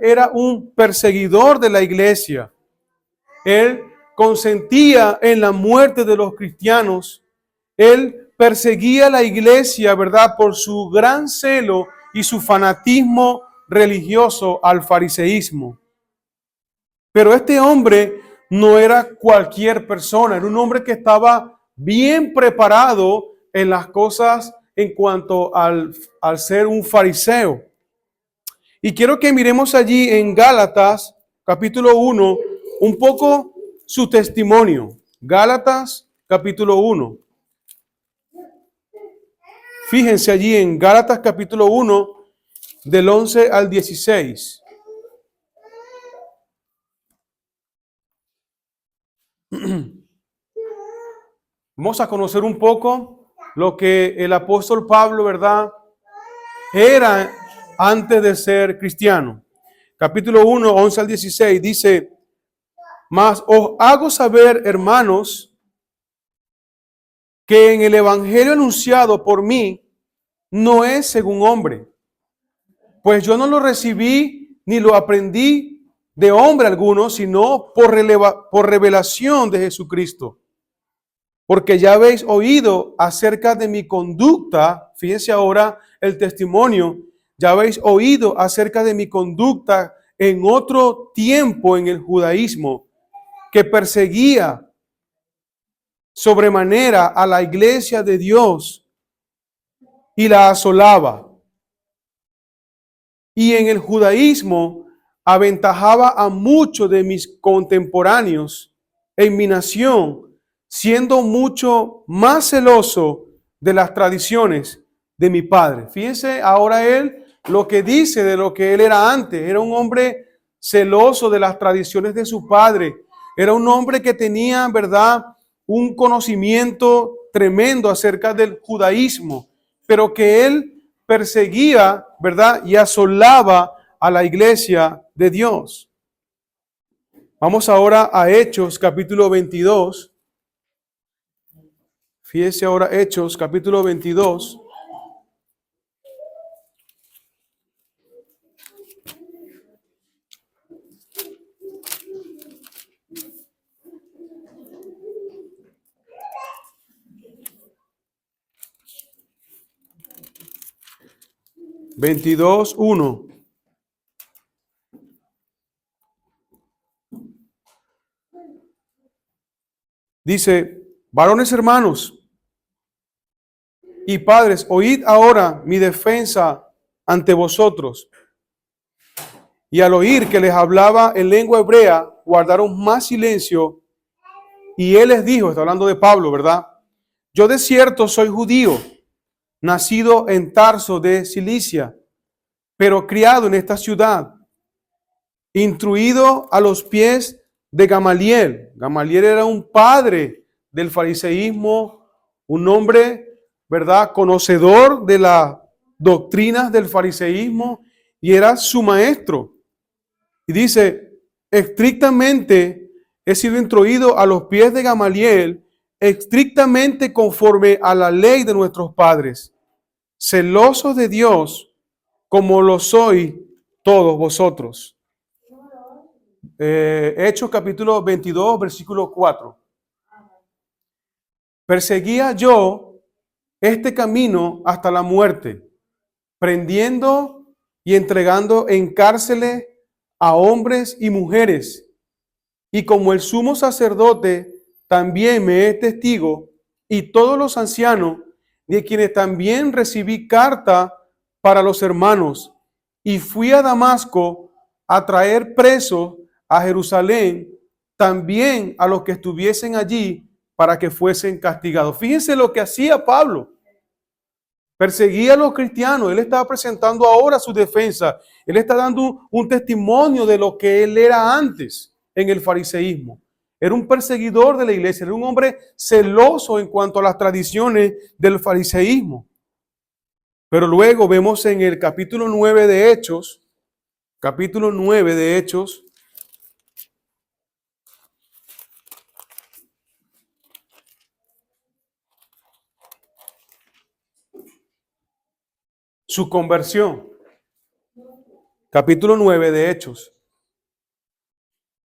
era un perseguidor de la iglesia. Él consentía en la muerte de los cristianos. Él perseguía a la iglesia, ¿verdad?, por su gran celo y su fanatismo religioso al fariseísmo. Pero este hombre no era cualquier persona, era un hombre que estaba bien preparado en las cosas en cuanto al ser un fariseo. Y quiero que miremos allí en Gálatas, capítulo 1, un poco su testimonio. Gálatas, capítulo 1. Fíjense allí en Gálatas, capítulo 1, del 11 al 16. Vamos a conocer un poco lo que el apóstol Pablo, ¿verdad?, era antes de ser cristiano. Capítulo 1, 11 al 16 dice: mas os hago saber, hermanos, que en el evangelio anunciado por mí no es según hombre, pues yo no lo recibí ni lo aprendí de hombre alguno, sino por revelación de Jesucristo. Porque ya habéis oído acerca de mi conducta, fíjense ahora el testimonio, ya habéis oído acerca de mi conducta en otro tiempo en el judaísmo, que perseguía sobremanera a la iglesia de Dios y la asolaba. Y en el judaísmo aventajaba a muchos de mis contemporáneos en mi nación, siendo mucho más celoso de las tradiciones de mi padre. Fíjense ahora él lo que dice de lo que él era antes. Era un hombre celoso de las tradiciones de su padre. Era un hombre que tenía, ¿verdad?, un conocimiento tremendo acerca del judaísmo, pero que él perseguía, ¿verdad?, y asolaba a la iglesia de Dios. Vamos ahora a Hechos, capítulo 22. Fíjese ahora Hechos, capítulo 22. Veintidós, 1. Dice: varones hermanos y padres, oíd ahora mi defensa ante vosotros. Y al oír que les hablaba en lengua hebrea, guardaron más silencio. Y él les dijo, está hablando de Pablo, ¿verdad? Yo de cierto soy judío, nacido en Tarso de Cilicia, pero criado en esta ciudad, instruido a los pies de Gamaliel. Gamaliel era un padre del fariseísmo, un hombre, ¿verdad?, conocedor de las doctrinas del fariseísmo, y era su maestro. Y dice: estrictamente he sido instruido a los pies de Gamaliel, estrictamente conforme a la ley de nuestros padres, celosos de Dios como lo sois todos vosotros. Hechos capítulo 22, versículo 4. Perseguía yo este camino hasta la muerte, prendiendo y entregando en cárceles a hombres y mujeres. Y como el sumo sacerdote también me es testigo, y todos los ancianos, de quienes también recibí carta para los hermanos, y fui a Damasco a traer presos a Jerusalén, también a los que estuviesen allí, para que fuesen castigados. Fíjense lo que hacía Pablo. Perseguía a los cristianos. Él estaba presentando ahora su defensa. Él está dando un testimonio de lo que él era antes en el fariseísmo. Era un perseguidor de la iglesia, era un hombre celoso en cuanto a las tradiciones del fariseísmo. Pero luego vemos en el capítulo 9 de Hechos, su conversión. capítulo 9 de Hechos.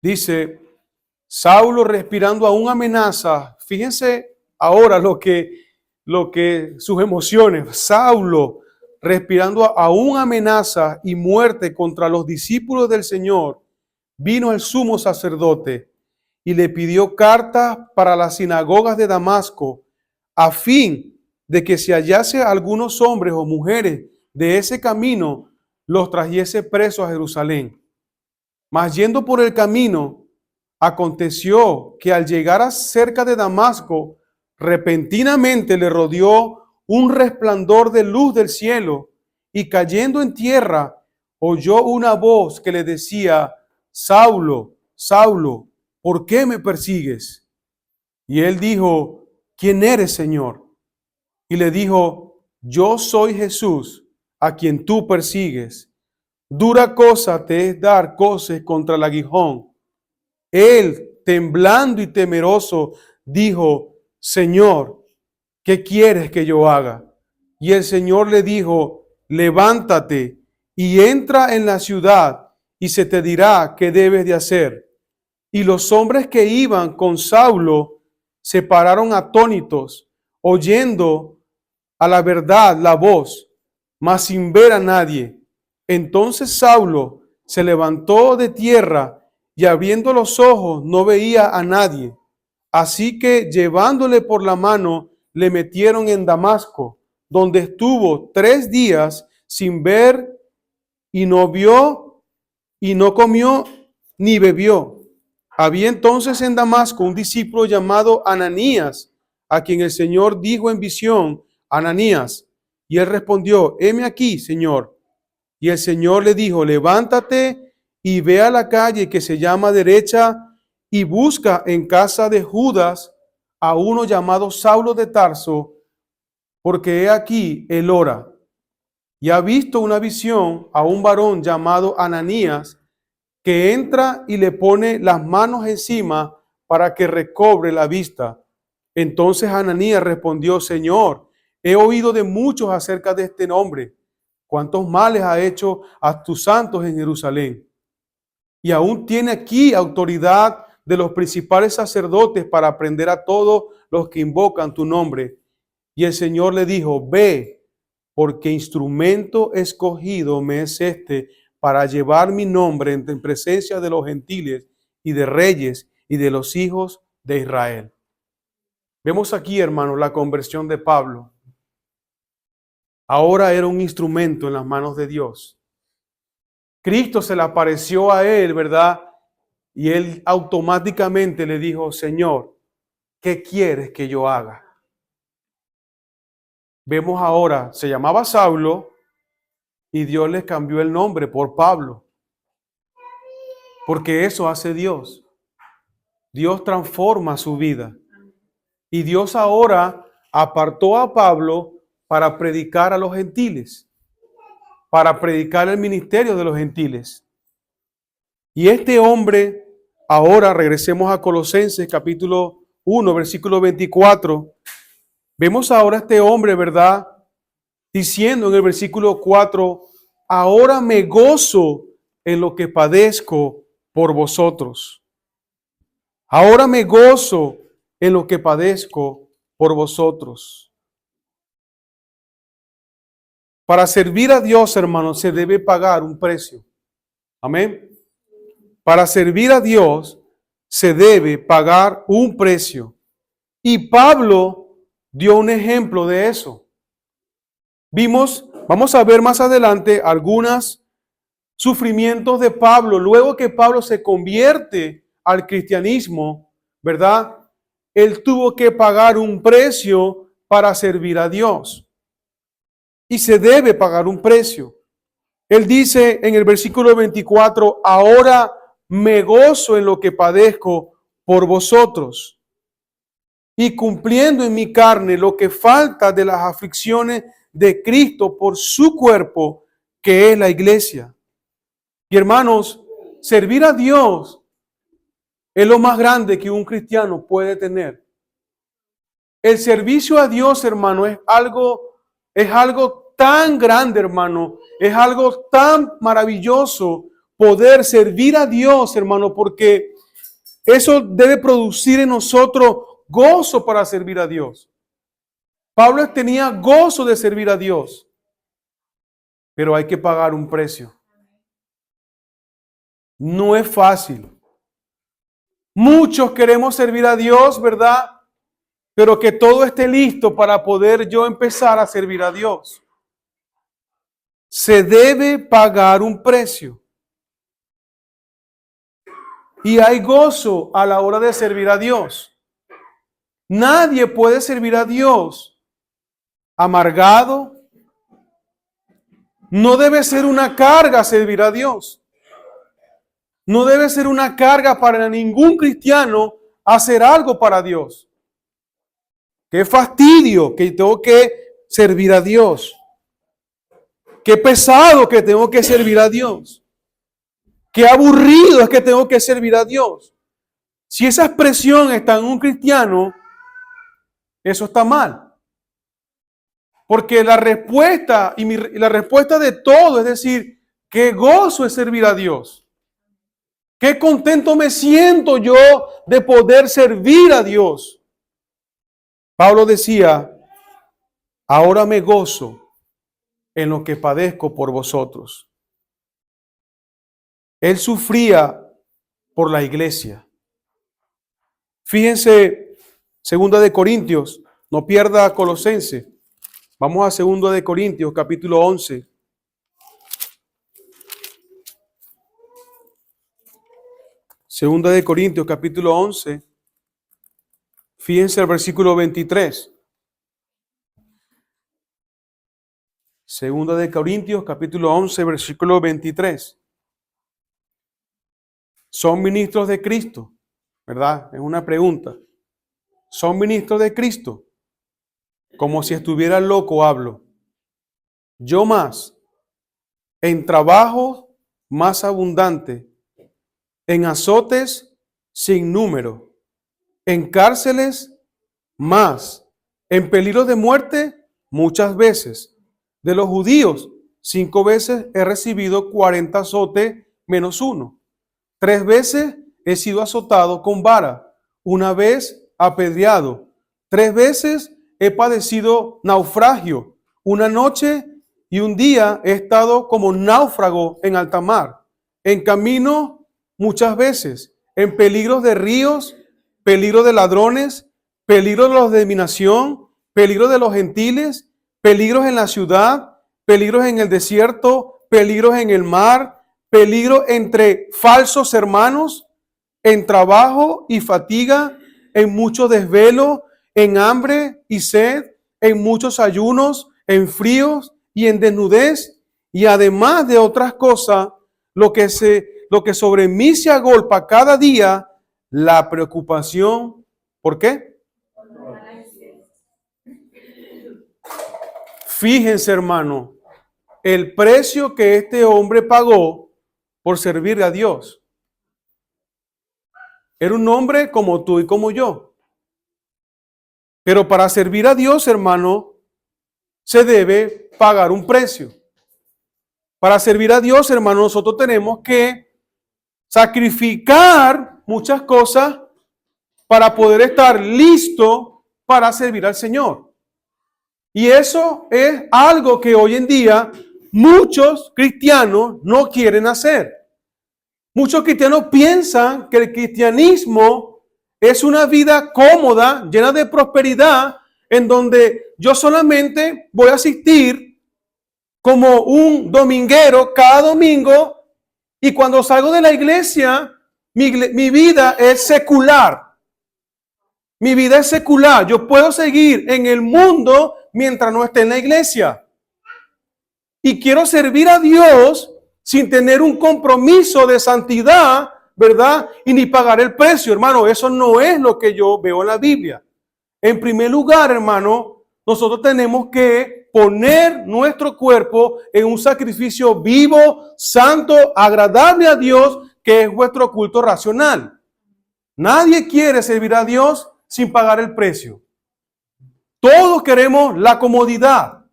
Dice, Saulo respirando aún amenaza. Fíjense ahora lo que sus emociones. Saulo respirando aún amenaza y muerte contra los discípulos del Señor, vino el sumo sacerdote y le pidió cartas para las sinagogas de Damasco, a fin de que si hallase algunos hombres o mujeres de ese camino, los trajese presos a Jerusalén. Mas yendo por el camino, aconteció que al llegar a cerca de Damasco, repentinamente le rodeó un resplandor de luz del cielo, y cayendo en tierra, oyó una voz que le decía, Saulo, Saulo, ¿por qué me persigues? Y él dijo, ¿quién eres, Señor? Y le dijo, yo soy Jesús, a quien tú persigues. Dura cosa te es dar coces contra el aguijón. Él, temblando y temeroso, dijo, Señor, ¿qué quieres que yo haga? Y el Señor le dijo, levántate y entra en la ciudad y se te dirá qué debes de hacer. Y los hombres que iban con Saulo se pararon atónitos, oyendo a la verdad la voz, mas sin ver a nadie. Entonces Saulo se levantó de tierra y abriendo los ojos no veía a nadie. Así que llevándole por la mano le metieron en Damasco, donde estuvo 3 días sin ver y no vio y no comió ni bebió. Había entonces en Damasco un discípulo llamado Ananías, a quien el Señor dijo en visión, Ananías. Y él respondió, heme aquí, Señor. Y el Señor le dijo, levántate y ve a la calle que se llama Derecha y busca en casa de Judas a uno llamado Saulo de Tarso, porque he aquí él ora. Y ha visto una visión a un varón llamado Ananías, que entra y le pone las manos encima para que recobre la vista. Entonces Ananías respondió, Señor, he oído de muchos acerca de este nombre, cuántos males ha hecho a tus santos en Jerusalén. Y aún tiene aquí autoridad de los principales sacerdotes para prender a todos los que invocan tu nombre. Y el Señor le dijo, ve, porque instrumento escogido me es este para llevar mi nombre en presencia de los gentiles y de reyes y de los hijos de Israel. Vemos aquí, hermanos, la conversión de Pablo. Ahora era un instrumento en las manos de Dios. Cristo se le apareció a él, ¿verdad? Y él automáticamente le dijo, Señor, ¿qué quieres que yo haga? Vemos ahora, se llamaba Saulo y Dios le cambió el nombre por Pablo. Porque eso hace Dios. Dios transforma su vida. Y Dios ahora apartó a Pablo para predicar a los gentiles, para predicar el ministerio de los gentiles. Y este hombre, ahora regresemos a Colosenses capítulo 1, versículo 24. Vemos ahora a este hombre, ¿verdad? Diciendo en el versículo 4, ahora me gozo en lo que padezco por vosotros. Ahora me gozo en lo que padezco por vosotros. Para servir a Dios, hermanos, se debe pagar un precio. Amén. Para servir a Dios se debe pagar un precio. Y Pablo dio un ejemplo de eso. Vamos a ver más adelante algunos sufrimientos de Pablo. Luego que Pablo se convierte al cristianismo, ¿verdad? Él tuvo que pagar un precio para servir a Dios. Y se debe pagar un precio. Él dice en el versículo 24, ahora me gozo en lo que padezco por vosotros y cumpliendo en mi carne lo que falta de las aflicciones de Cristo por su cuerpo, que es la iglesia. Y hermanos, servir a Dios es lo más grande que un cristiano puede tener. El servicio a Dios, hermano, es algo tan grande, hermano. Es algo tan maravilloso poder servir a Dios, hermano, porque eso debe producir en nosotros gozo para servir a Dios. Pablo tenía gozo de servir a Dios, pero hay que pagar un precio. No es fácil. Muchos queremos servir a Dios, ¿verdad? Pero que todo esté listo para poder yo empezar a servir a Dios. Se debe pagar un precio. Y hay gozo a la hora de servir a Dios. Nadie puede servir a Dios amargado. No debe ser una carga servir a Dios. No debe ser una carga para ningún cristiano hacer algo para Dios. Qué fastidio que tengo que servir a Dios. Qué pesado que tengo que servir a Dios. Qué aburrido es que tengo que servir a Dios. Si esa expresión está en un cristiano, eso está mal. Porque la respuesta la respuesta de todo es decir, qué gozo es servir a Dios. Qué contento me siento yo de poder servir a Dios. Pablo decía, ahora me gozo en lo que padezco por vosotros. Él sufría por la iglesia. Fíjense, 2 de Corintios, no pierda Colosense. Vamos a 2 de Corintios, capítulo 11. Segunda de Corintios, capítulo 11. Fíjense el versículo 23. Segunda de Corintios, capítulo 11, versículo 23. ¿Son ministros de Cristo? ¿Verdad? Es una pregunta. ¿Son ministros de Cristo? Como si estuviera loco hablo. Yo más, en trabajo más abundante, en azotes sin número, en cárceles más, en peligro de muerte muchas veces. De los judíos, 5 veces he recibido 40 azotes menos 1. 3 veces he sido azotado con vara, 1 vez apedreado, 3 veces he padecido naufragio, 1 noche y 1 día he estado como náufrago en alta mar, en camino muchas veces, en peligros de ríos, peligro de ladrones, peligro de los de mi nación, peligro de los gentiles, peligros en la ciudad, peligros en el desierto, peligros en el mar, peligro entre falsos hermanos, en trabajo y fatiga, en mucho desvelo, en hambre y sed, en muchos ayunos, en fríos y en desnudez, y además de otras cosas, lo que sobre mí se agolpa cada día, la preocupación. ¿Por qué? Fíjense, hermano, el precio que este hombre pagó por servir a Dios. Era un hombre como tú y como yo. Pero para servir a Dios, hermano, se debe pagar un precio. Para servir a Dios, hermano, nosotros tenemos que sacrificar muchas cosas para poder estar listo para servir al Señor. Y eso es algo que hoy en día muchos cristianos no quieren hacer. Muchos cristianos piensan que el cristianismo es una vida cómoda, llena de prosperidad, en donde yo solamente voy a asistir como un dominguero cada domingo y cuando salgo de la iglesia, mi vida es secular. Mi vida es secular. Yo puedo seguir en el mundo mientras no esté en la iglesia. Y quiero servir a Dios sin tener un compromiso de santidad, ¿verdad? Y ni pagar el precio, hermano. Eso no es lo que yo veo en la Biblia. En primer lugar, hermano, nosotros tenemos que poner nuestro cuerpo en un sacrificio vivo, santo, agradable a Dios, que es vuestro culto racional. Nadie quiere servir a Dios sin pagar el precio. Todos queremos la comodidad.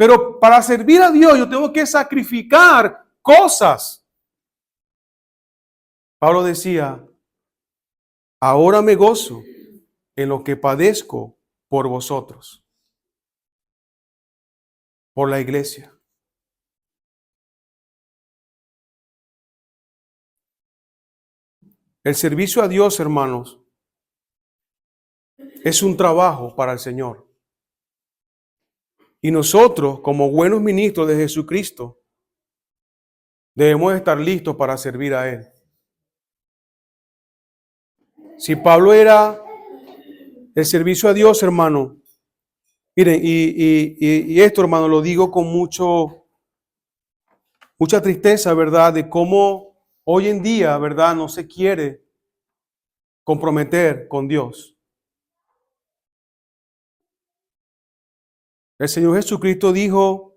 Pero para servir a Dios yo tengo que sacrificar cosas. Pablo decía, ahora me gozo en lo que padezco por vosotros, por la iglesia. El servicio a Dios, hermanos, es un trabajo para el Señor. Y nosotros, como buenos ministros de Jesucristo, debemos estar listos para servir a Él. Si Pablo era el servicio a Dios, hermano, miren, y esto, hermano, lo digo con mucha tristeza, ¿verdad? De cómo hoy en día, ¿verdad? No se quiere comprometer con Dios. El Señor Jesucristo dijo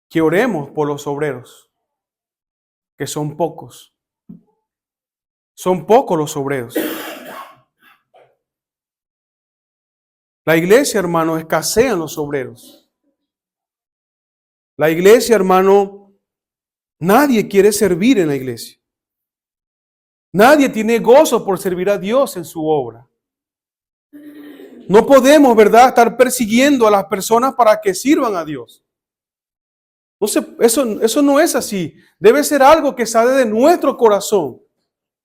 que oremos por los obreros, que son pocos. Son pocos los obreros. La iglesia, hermano, escasean los obreros. La iglesia, hermano, nadie quiere servir en la iglesia. Nadie tiene gozo por servir a Dios en su obra. No podemos, ¿verdad?, estar persiguiendo a las personas para que sirvan a Dios. No sé, eso no es así. Debe ser algo que sale de nuestro corazón.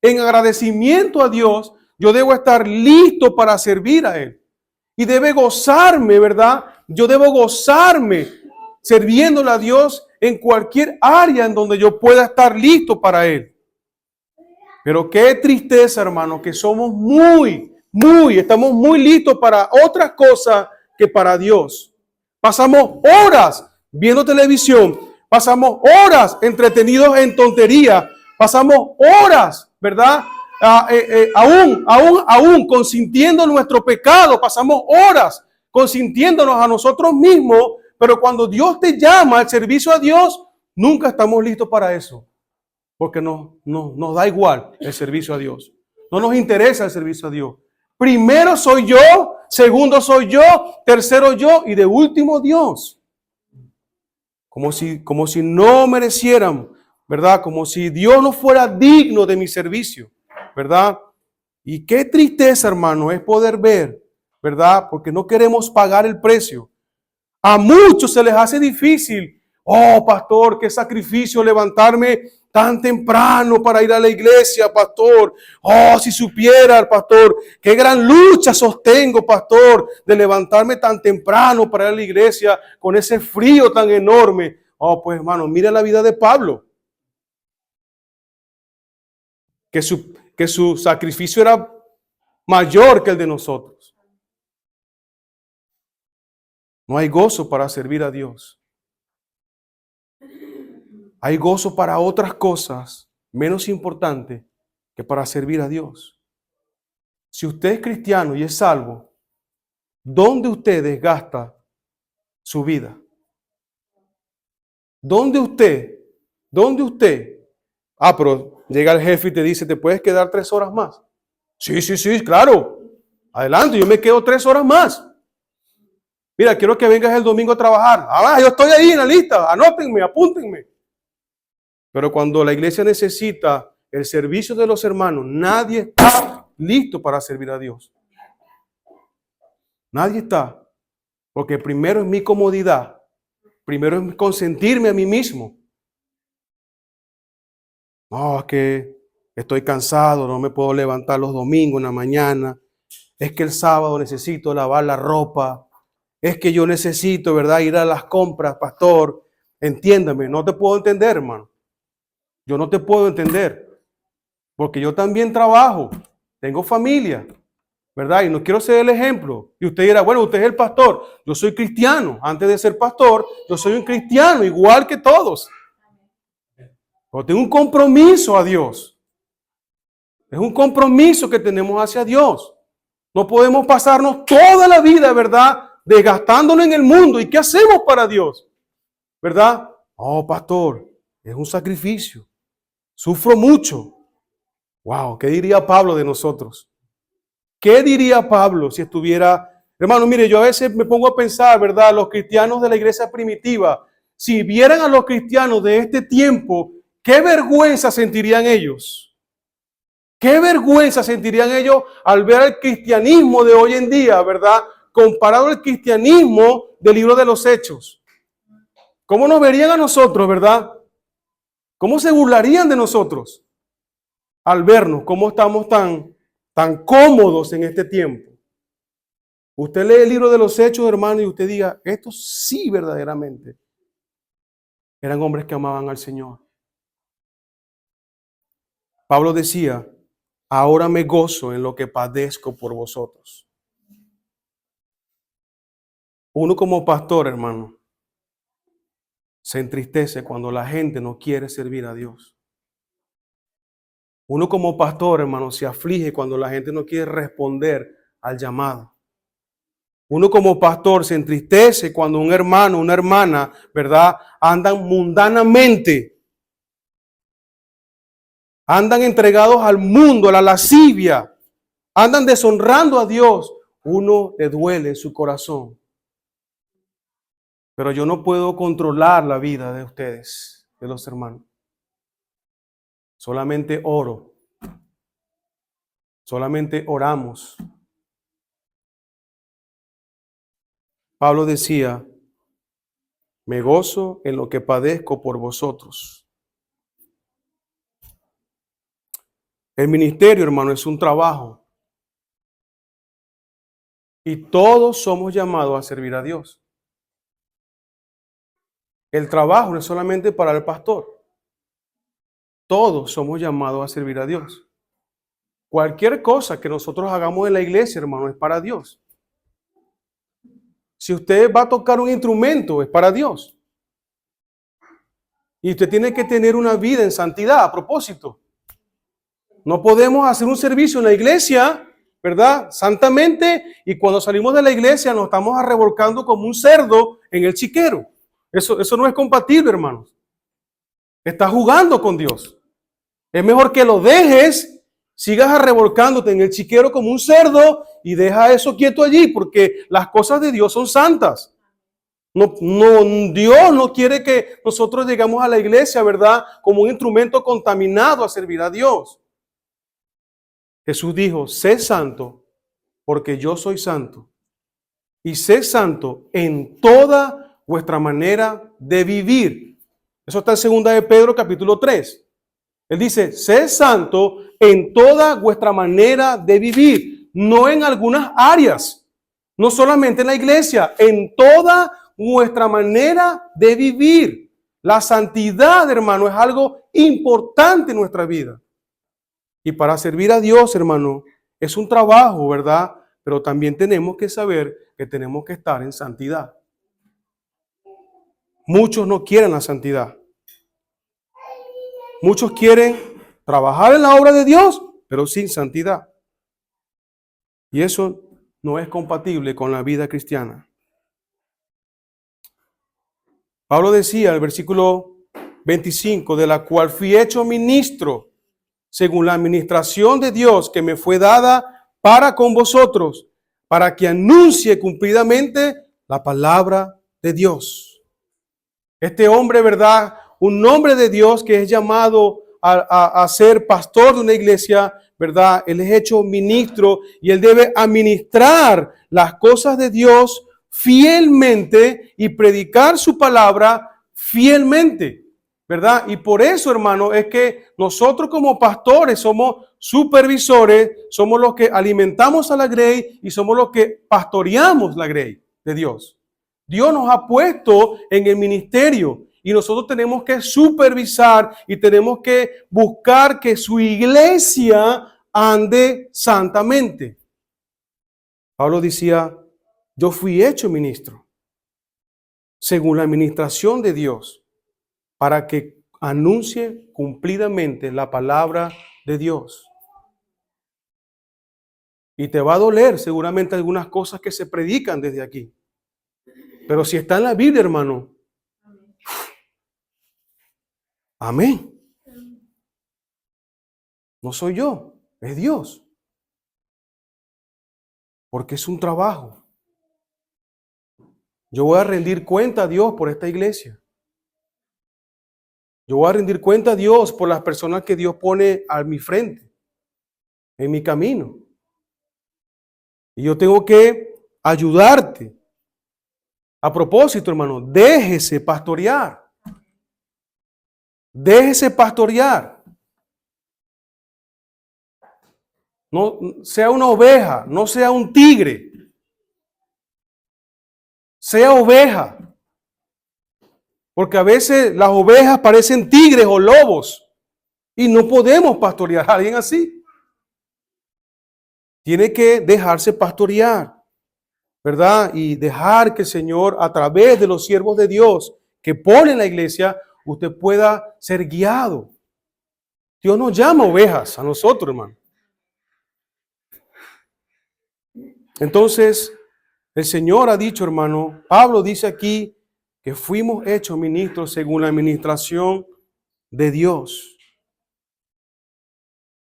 En agradecimiento a Dios, yo debo estar listo para servir a Él. Y debe gozarme, ¿verdad? Yo debo gozarme sirviéndole a Dios en cualquier área en donde yo pueda estar listo para Él. Pero qué tristeza, hermano, que somos estamos muy listos para otras cosas que para Dios. Pasamos horas viendo televisión, pasamos horas entretenidos en tonterías, pasamos horas, ¿verdad? Aún consintiendo nuestro pecado, pasamos horas consintiéndonos a nosotros mismos, pero cuando Dios te llama al servicio a Dios, nunca estamos listos para eso, porque nos da igual el servicio a Dios. No nos interesa el servicio a Dios. Primero soy yo, segundo soy yo, tercero yo y de último Dios. Como si no merecieran, ¿verdad? Como si Dios no fuera digno de mi servicio, ¿verdad? Y qué tristeza, hermano, es poder ver, ¿verdad? Porque no queremos pagar el precio. A muchos se les hace difícil. Oh, pastor, qué sacrificio levantarme tan temprano para ir a la iglesia, pastor. Oh, si supiera, pastor, qué gran lucha sostengo, pastor, de levantarme tan temprano para ir a la iglesia con ese frío tan enorme. Oh, pues, hermano, mira la vida de Pablo. Que su sacrificio era mayor que el de nosotros. No hay gozo para servir a Dios. Hay gozo para otras cosas menos importantes que para servir a Dios. Si usted es cristiano y es salvo, ¿dónde usted desgasta su vida? ¿Dónde usted? Pero llega el jefe y te dice, ¿te puedes quedar 3 horas más? Sí, claro. Adelante, yo me quedo 3 horas más. Mira, quiero que vengas el domingo a trabajar. Yo estoy ahí en la lista. Anótenme, apúntenme. Pero cuando la iglesia necesita el servicio de los hermanos, nadie está listo para servir a Dios. Nadie está. Porque primero es mi comodidad. Primero es consentirme a mí mismo. No, es que estoy cansado, no me puedo levantar los domingos en la mañana. Es que el sábado necesito lavar la ropa. Es que yo necesito, ¿verdad?, ir a las compras, pastor. Entiéndame, no te puedo entender, hermano. Yo no te puedo entender. Porque yo también trabajo, tengo familia, ¿verdad? Y no quiero ser el ejemplo. Y usted dirá, bueno, usted es el pastor. Yo soy cristiano. Antes de ser pastor, yo soy un cristiano, igual que todos. Pero tengo un compromiso a Dios. Es un compromiso que tenemos hacia Dios. No podemos pasarnos toda la vida, ¿verdad?, desgastándonos en el mundo. ¿Y qué hacemos para Dios? ¿Verdad? Oh, pastor, es un sacrificio. Sufro mucho. Wow, ¿qué diría Pablo de nosotros? ¿Qué diría Pablo si estuviera Hermano, mire, yo a veces me pongo a pensar, ¿verdad? Los cristianos de la iglesia primitiva, si vieran a los cristianos de este tiempo, qué vergüenza sentirían ellos. Qué vergüenza sentirían ellos al ver el cristianismo de hoy en día, ¿verdad? Comparado al cristianismo del libro de los Hechos. ¿Cómo nos verían a nosotros, verdad? ¿Cómo se burlarían de nosotros al vernos? ¿Cómo estamos tan cómodos en este tiempo? Usted lee el libro de los Hechos, hermano, y usted diga, estos sí verdaderamente eran hombres que amaban al Señor. Pablo decía, ahora me gozo en lo que padezco por vosotros. Uno como pastor, hermano, se entristece cuando la gente no quiere servir a Dios. Uno como pastor, hermano, se aflige cuando la gente no quiere responder al llamado. Uno como pastor se entristece cuando un hermano, una hermana, ¿verdad? Andan mundanamente. Andan entregados al mundo, a la lascivia. Andan deshonrando a Dios. Uno le duele en su corazón. Pero yo no puedo controlar la vida de ustedes, de los hermanos. Solamente oro. Solamente oramos. Pablo decía, me gozo en lo que padezco por vosotros. El ministerio, hermano, es un trabajo. Y todos somos llamados a servir a Dios. El trabajo no es solamente para el pastor. Todos somos llamados a servir a Dios. Cualquier cosa que nosotros hagamos en la iglesia, hermano, es para Dios. Si usted va a tocar un instrumento, es para Dios. Y usted tiene que tener una vida en santidad, a propósito. No podemos hacer un servicio en la iglesia, ¿verdad? Santamente, y cuando salimos de la iglesia nos estamos arrevolcando como un cerdo en el chiquero. Eso no es compatible, hermanos. Estás jugando con Dios. Es mejor que lo dejes, sigas arrevolcándote en el chiquero como un cerdo y deja eso quieto allí, porque las cosas de Dios son santas. Dios no quiere que nosotros llegamos a la iglesia, ¿verdad? Como un instrumento contaminado a servir a Dios. Jesús dijo, sé santo porque yo soy santo. Y sé santo en toda vuestra manera de vivir. Eso está en 2 de Pedro capítulo 3. Él dice, sé santo en toda vuestra manera de vivir. No en algunas áreas. No solamente en la iglesia, en toda nuestra manera de vivir. La santidad, hermano, es algo importante en nuestra vida. Y para servir a Dios, hermano, es un trabajo, ¿verdad? Pero también tenemos que saber que tenemos que estar en santidad. Muchos no quieren la santidad. Muchos quieren trabajar en la obra de Dios, pero sin santidad. Y eso no es compatible con la vida cristiana. Pablo decía en el versículo 25, de la cual fui hecho ministro según la administración de Dios que me fue dada para con vosotros, para que anuncie cumplidamente la palabra de Dios. Este hombre, ¿verdad? Un hombre de Dios que es llamado a ser pastor de una iglesia, ¿verdad? Él es hecho ministro y él debe administrar las cosas de Dios fielmente y predicar su palabra fielmente, ¿verdad? Y por eso, hermano, es que nosotros como pastores somos supervisores, somos los que alimentamos a la grey y somos los que pastoreamos la grey de Dios. Dios nos ha puesto en el ministerio y nosotros tenemos que supervisar y tenemos que buscar que su iglesia ande santamente. Pablo decía, yo fui hecho ministro según la administración de Dios para que anuncie cumplidamente la palabra de Dios. Y te va a doler seguramente algunas cosas que se predican desde aquí. Pero si está en la Biblia, hermano, amén. No soy yo, es Dios. Porque es un trabajo. Yo voy a rendir cuenta a Dios por esta iglesia. Yo voy a rendir cuenta a Dios por las personas que Dios pone a mi frente, en mi camino. Y yo tengo que ayudarte. A propósito, hermano, déjese pastorear. Déjese pastorear. No sea una oveja, no sea un tigre. Sea oveja. Porque a veces las ovejas parecen tigres o lobos y no podemos pastorear a alguien así. Tiene que dejarse pastorear, ¿verdad? Y dejar que el Señor, a través de los siervos de Dios que pone en la iglesia, usted pueda ser guiado. Dios nos llama ovejas a nosotros, hermano. Entonces, el Señor ha dicho, hermano, Pablo dice aquí que fuimos hechos ministros según la administración de Dios.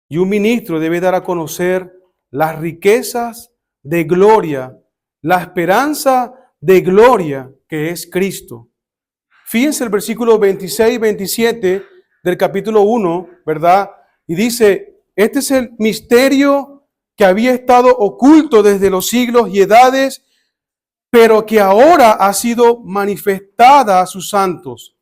Y un ministro debe dar a conocer las riquezas de gloria, la esperanza de gloria que es Cristo. Fíjense el versículo 26 y 27 del capítulo 1, ¿verdad? Y dice, este es el misterio que había estado oculto desde los siglos y edades, pero que ahora ha sido manifestada a sus santos,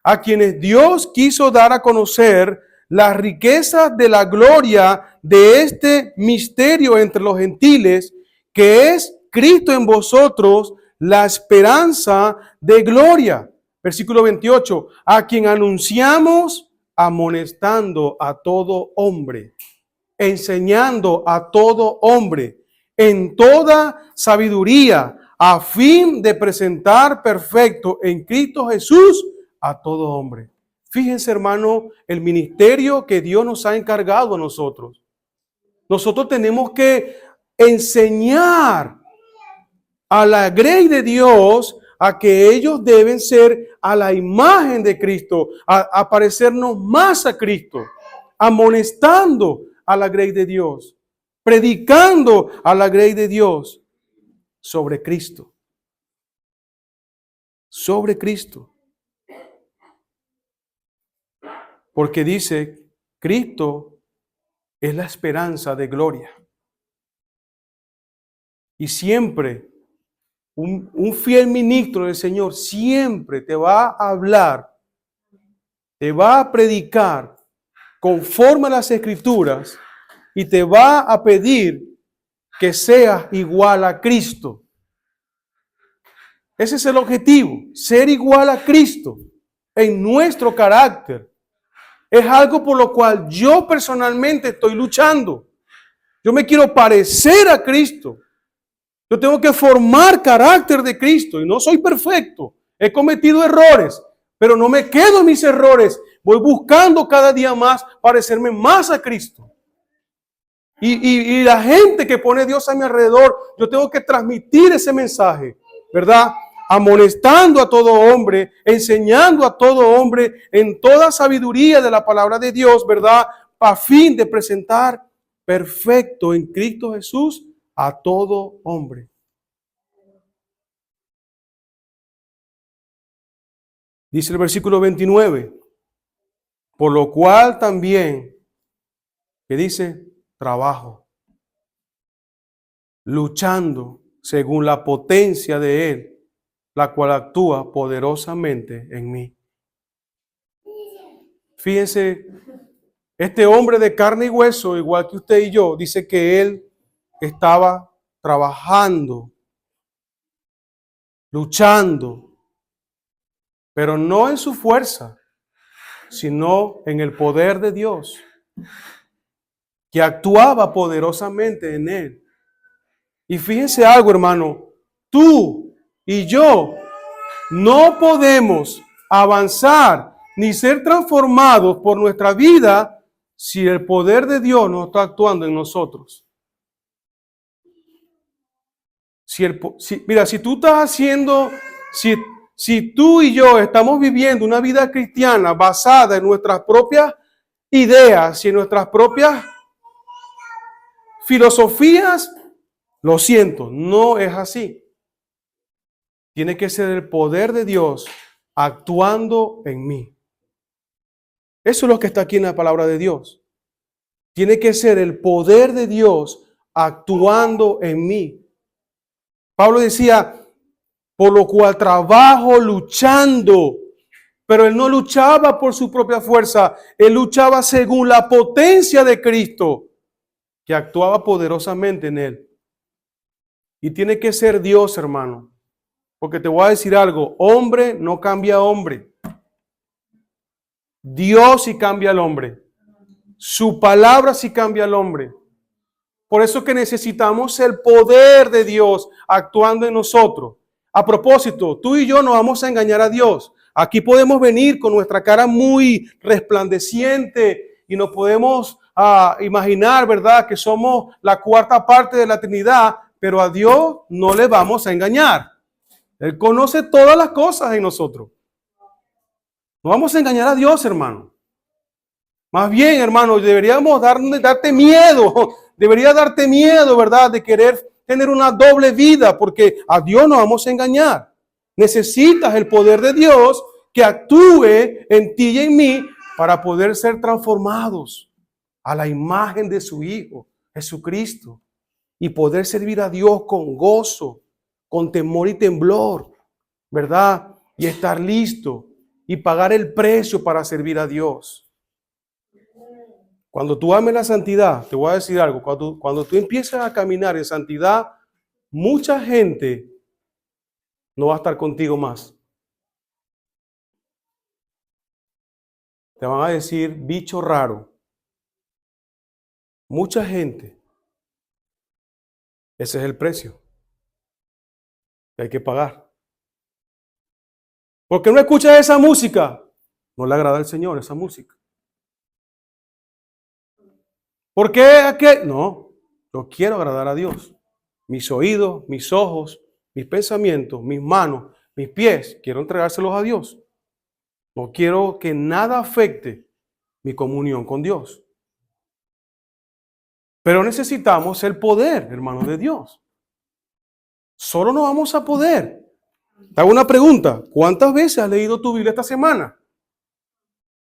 a quienes Dios quiso dar a conocer las riquezas de la gloria de este misterio entre los gentiles, que es Cristo en vosotros, la esperanza de gloria. Versículo 28, a quien anunciamos amonestando a todo hombre, enseñando a todo hombre en toda sabiduría, a fin de presentar perfecto en Cristo Jesús a todo hombre. Fíjense, hermano, el ministerio que Dios nos ha encargado a nosotros. Nosotros tenemos que enseñar a la grey de Dios a que ellos deben ser a la imagen de Cristo, a parecernos más a Cristo, amonestando a la grey de Dios, predicando a la grey de Dios sobre Cristo. Sobre Cristo. Porque dice, Cristo es la esperanza de gloria. Y siempre un fiel ministro del Señor siempre te va a hablar, te va a predicar conforme a las Escrituras y te va a pedir que seas igual a Cristo. Ese es el objetivo, ser igual a Cristo en nuestro carácter. Es algo por lo cual yo personalmente estoy luchando. Yo me quiero parecer a Cristo. Yo tengo que formar carácter de Cristo y no soy perfecto. He cometido errores, pero no me quedo en mis errores. Voy buscando cada día más parecerme más a Cristo. Y la gente que pone a Dios a mi alrededor, yo tengo que transmitir ese mensaje, ¿verdad? Amonestando a todo hombre, enseñando a todo hombre en toda sabiduría de la palabra de Dios, ¿verdad? A fin de presentar perfecto en Cristo Jesús a todo hombre. Dice el versículo 29, por lo cual también, que dice, trabajo, luchando según la potencia de Él, la cual actúa poderosamente en mí. Fíjense, este hombre de carne y hueso, igual que usted y yo, dice que él estaba trabajando, luchando, pero no en su fuerza, sino en el poder de Dios, que actuaba poderosamente en él. Y fíjense algo, hermano, tú y yo no podemos avanzar ni ser transformados por nuestra vida si el poder de Dios no está actuando en nosotros. Mira, si tú estás haciendo, si tú y yo estamos viviendo una vida cristiana basada en nuestras propias ideas y en nuestras propias filosofías, lo siento, no es así. Tiene que ser el poder de Dios actuando en mí. Eso es lo que está aquí en la palabra de Dios. Tiene que ser el poder de Dios actuando en mí. Pablo decía, por lo cual trabajo luchando. Pero él no luchaba por su propia fuerza. Él luchaba según la potencia de Cristo, que actuaba poderosamente en él. Y tiene que ser Dios, hermano. Porque te voy a decir algo. Hombre no cambia a hombre. Dios sí cambia al hombre. Su palabra sí cambia al hombre. Por eso que necesitamos el poder de Dios actuando en nosotros. A propósito, tú y yo no vamos a engañar a Dios. Aquí podemos venir con nuestra cara muy resplandeciente y nos podemos imaginar, ¿verdad?, que somos la cuarta parte de la Trinidad, pero a Dios no le vamos a engañar. Él conoce todas las cosas en nosotros. No vamos a engañar a Dios, hermano. Más bien, hermano, deberíamos darte miedo. Debería darte miedo, ¿verdad?, de querer tener una doble vida, porque a Dios no vamos a engañar. Necesitas el poder de Dios que actúe en ti y en mí para poder ser transformados a la imagen de su Hijo, Jesucristo, y poder servir a Dios con gozo, con temor y temblor, ¿verdad? Y estar listo y pagar el precio para servir a Dios. Cuando tú ames la santidad, te voy a decir algo, cuando tú empiezas a caminar en santidad, mucha gente no va a estar contigo más. Te van a decir bicho raro. Mucha gente. Ese es el precio que hay que pagar. ¿Por qué no escuchas esa música? No le agrada al Señor esa música. ¿Por qué? No, yo quiero agradar a Dios. Mis oídos, mis ojos, mis pensamientos, mis manos, mis pies, quiero entregárselos a Dios. No quiero que nada afecte mi comunión con Dios. Pero necesitamos el poder, hermanos de Dios. Solo no vamos a poder. Te hago una pregunta. ¿Cuántas veces has leído tu Biblia esta semana?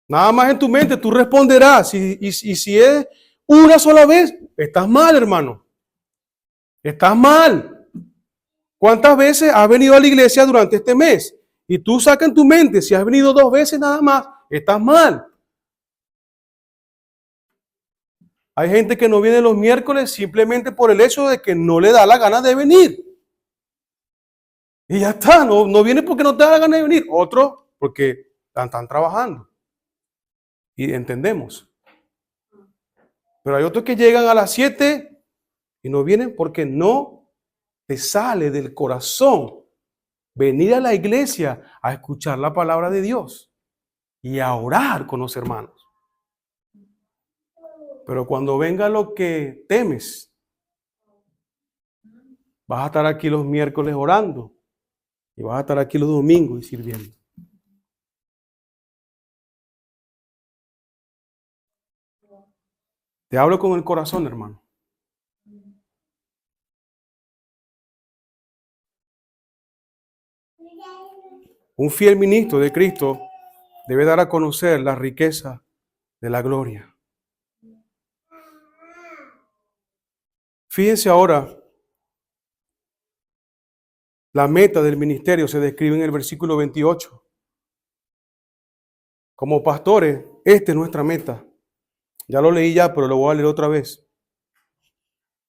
Nada más en tu mente tú responderás. Y si es una sola vez, estás mal, hermano. Estás mal. ¿Cuántas veces has venido a la iglesia durante este mes? Y tú sacas en tu mente, si has venido 2 veces nada más, estás mal. Hay gente que no viene los miércoles simplemente por el hecho de que no le da la gana de venir. Y ya está, no viene porque no te da la gana de venir. Otro porque están trabajando. Y entendemos. Pero hay otros que llegan a las 7 y no vienen porque no te sale del corazón venir a la iglesia a escuchar la palabra de Dios y a orar con los hermanos. Pero cuando venga lo que temes, vas a estar aquí los miércoles orando y vas a estar aquí los domingos y sirviendo. Te hablo con el corazón, hermano. Un fiel ministro de Cristo debe dar a conocer la riqueza de la gloria. Fíjense ahora, la meta del ministerio se describe en el versículo 28. Como pastores, esta es nuestra meta. Ya lo leí ya, pero lo voy a leer otra vez.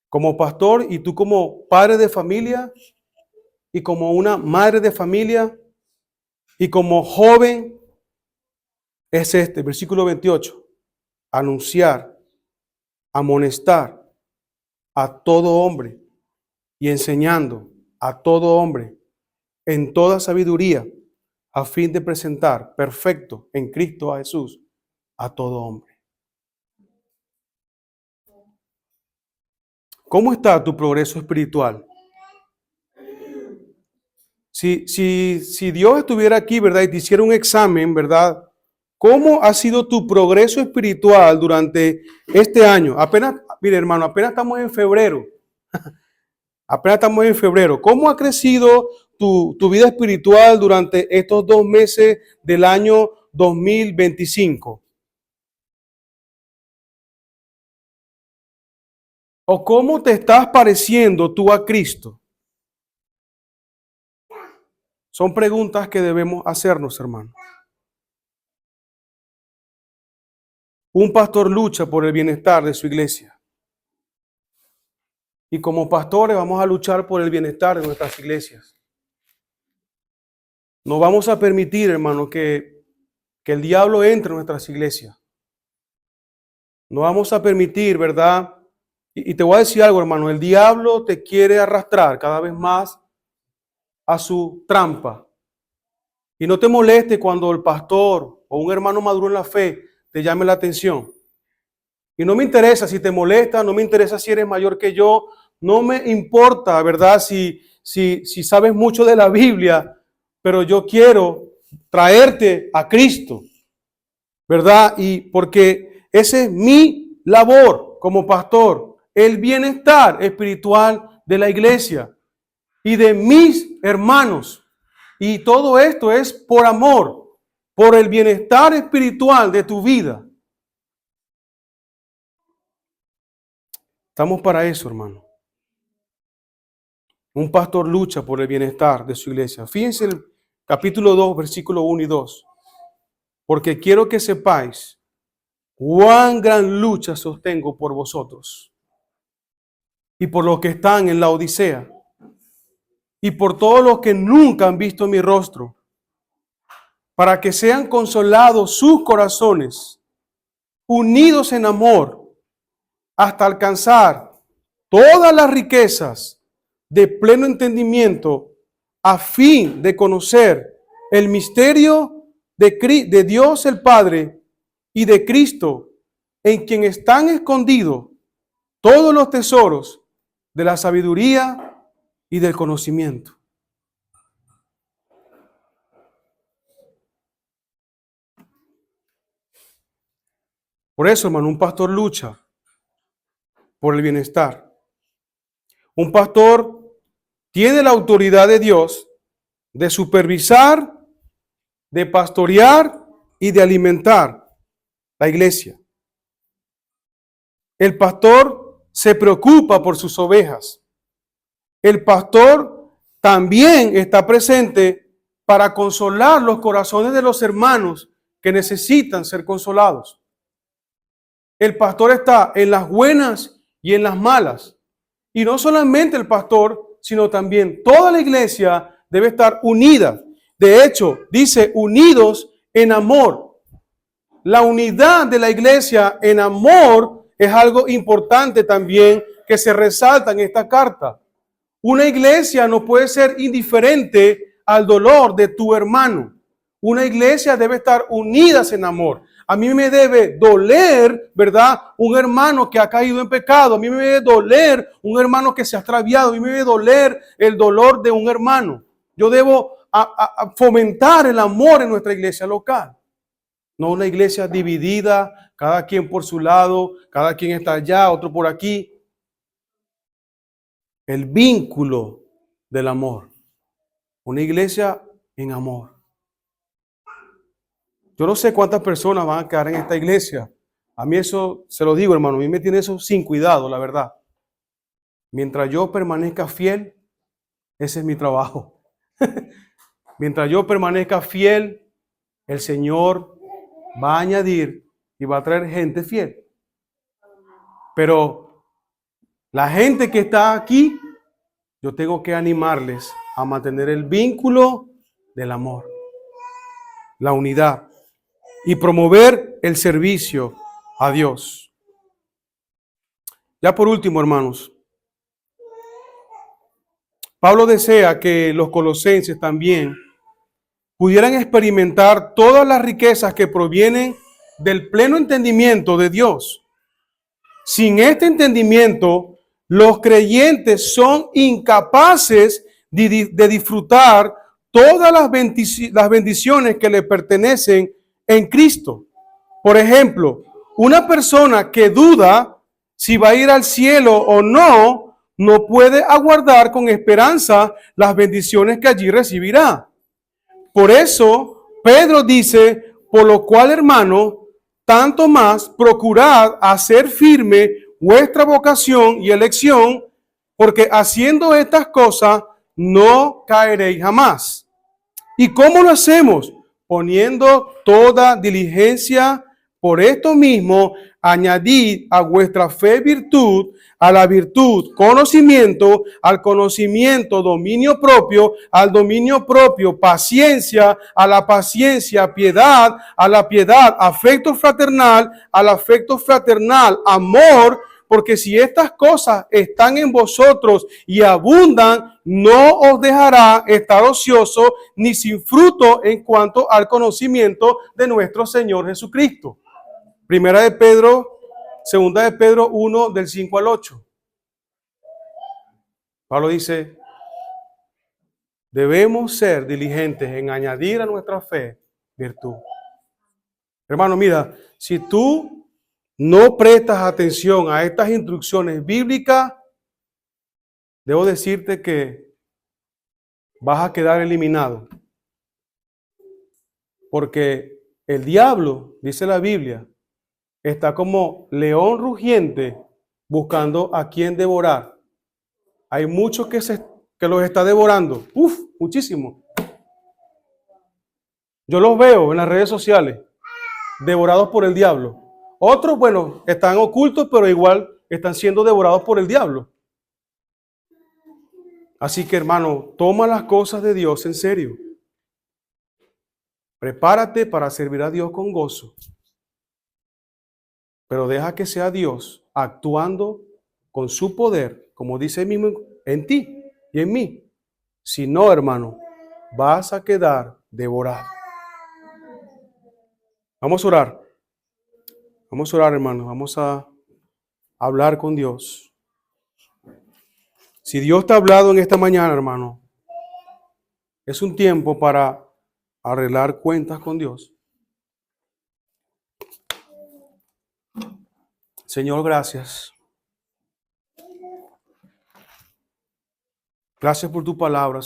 Como pastor y tú como padre de familia y como una madre de familia y como joven, es este, versículo 28. Anunciar, amonestar a todo hombre y enseñando a todo hombre en toda sabiduría a fin de presentar perfecto en Cristo a Jesús a todo hombre. ¿Cómo está tu progreso espiritual? Si Dios estuviera aquí, ¿verdad? Y te hiciera un examen, ¿verdad? ¿Cómo ha sido tu progreso espiritual durante este año? Mire, hermano, apenas estamos en febrero. Apenas estamos en febrero. ¿Cómo ha crecido tu vida espiritual durante estos 2 meses del año 2025? ¿O cómo te estás pareciendo tú a Cristo? Son preguntas que debemos hacernos, hermano. Un pastor lucha por el bienestar de su iglesia. Y como pastores vamos a luchar por el bienestar de nuestras iglesias. No vamos a permitir, hermano, que el diablo entre en nuestras iglesias. No vamos a permitir, ¿verdad? Y te voy a decir algo, hermano. El diablo te quiere arrastrar cada vez más a su trampa. Y no te moleste cuando el pastor o un hermano maduro en la fe te llame la atención. Y no me interesa si te molesta, no me interesa si eres mayor que yo, no me importa, ¿verdad? Si sabes mucho de la Biblia, pero yo quiero traerte a Cristo, ¿verdad? Y porque ese es mi labor como pastor, el bienestar espiritual de la iglesia y de mis hermanos. Y todo esto es por amor, por el bienestar espiritual de tu vida. Estamos para eso, hermano. Un pastor lucha por el bienestar de su iglesia. Fíjense el capítulo 2, versículo 1 y 2. Porque quiero que sepáis cuán gran lucha sostengo por vosotros y por los que están en la Odisea y por todos los que nunca han visto mi rostro, para que sean consolados sus corazones, unidos en amor, hasta alcanzar todas las riquezas de pleno entendimiento, a fin de conocer el misterio de Dios el Padre y de Cristo, en quien están escondidos todos los tesoros de la sabiduría y del conocimiento. Por eso, hermano, un pastor lucha por el bienestar. Un pastor tiene la autoridad de Dios de supervisar, de pastorear y de alimentar la iglesia. El pastor se preocupa por sus ovejas. El pastor también está presente para consolar los corazones de los hermanos que necesitan ser consolados. El pastor está en las buenas y en las malas. Y no solamente el pastor, sino también toda la iglesia debe estar unida. De hecho, dice unidos en amor. La unidad de la iglesia en amor es algo importante también que se resalta en esta carta. Una iglesia no puede ser indiferente al dolor de tu hermano. Una iglesia debe estar unidas en amor. A mí me debe doler, ¿verdad? Un hermano que ha caído en pecado. A mí me debe doler un hermano que se ha extraviado. A mí me debe doler el dolor de un hermano. Yo debo fomentar el amor en nuestra iglesia local. No una iglesia dividida, cada quien por su lado, cada quien está allá, otro por aquí. El vínculo del amor. Una iglesia en amor. Yo no sé cuántas personas van a quedar en esta iglesia. A mí eso, se lo digo, hermano, a mí me tiene eso sin cuidado, la verdad. Mientras yo permanezca fiel, ese es mi trabajo. Mientras yo permanezca fiel, el Señor va a añadir y va a traer gente fiel. Pero la gente que está aquí, yo tengo que animarles a mantener el vínculo del amor, la unidad y promover el servicio a Dios. Ya por último, hermanos, Pablo desea que los colosenses también pudieran experimentar todas las riquezas que provienen del pleno entendimiento de Dios. Sin este entendimiento, los creyentes son incapaces de disfrutar todas las bendiciones que le pertenecen en Cristo. Por ejemplo, una persona que duda si va a ir al cielo o no, no puede aguardar con esperanza las bendiciones que allí recibirá. Por eso, Pedro dice, por lo cual, hermano, tanto más procurad hacer firme vuestra vocación y elección, porque haciendo estas cosas no caeréis jamás. ¿Y cómo lo hacemos? Poniendo toda diligencia. Por esto mismo, añadid a vuestra fe virtud, a la virtud conocimiento, al conocimiento dominio propio, al dominio propio paciencia, a la paciencia piedad, a la piedad afecto fraternal, al afecto fraternal amor, porque si estas cosas están en vosotros y abundan, no os dejará estar ocioso ni sin fruto en cuanto al conocimiento de nuestro Señor Jesucristo. Segunda de Pedro 1, del 5 al 8. Pablo dice, debemos ser diligentes en añadir a nuestra fe virtud. Hermano, mira, si tú no prestas atención a estas instrucciones bíblicas, debo decirte que vas a quedar eliminado. Porque el diablo, dice la Biblia, está como león rugiente buscando a quien devorar. Hay muchos que los está devorando. Muchísimo. Yo los veo en las redes sociales, devorados por el diablo. Otros, bueno, están ocultos, pero igual están siendo devorados por el diablo. Así que, hermano, toma las cosas de Dios en serio. Prepárate para servir a Dios con gozo. Pero deja que sea Dios actuando con su poder, como dice mismo, en ti y en mí. Si no, hermano, vas a quedar devorado. Vamos a orar. Vamos a orar, hermano. Vamos a hablar con Dios. Si Dios te ha hablado en esta mañana, hermano, es un tiempo para arreglar cuentas con Dios. Señor, gracias. Gracias por tu palabra.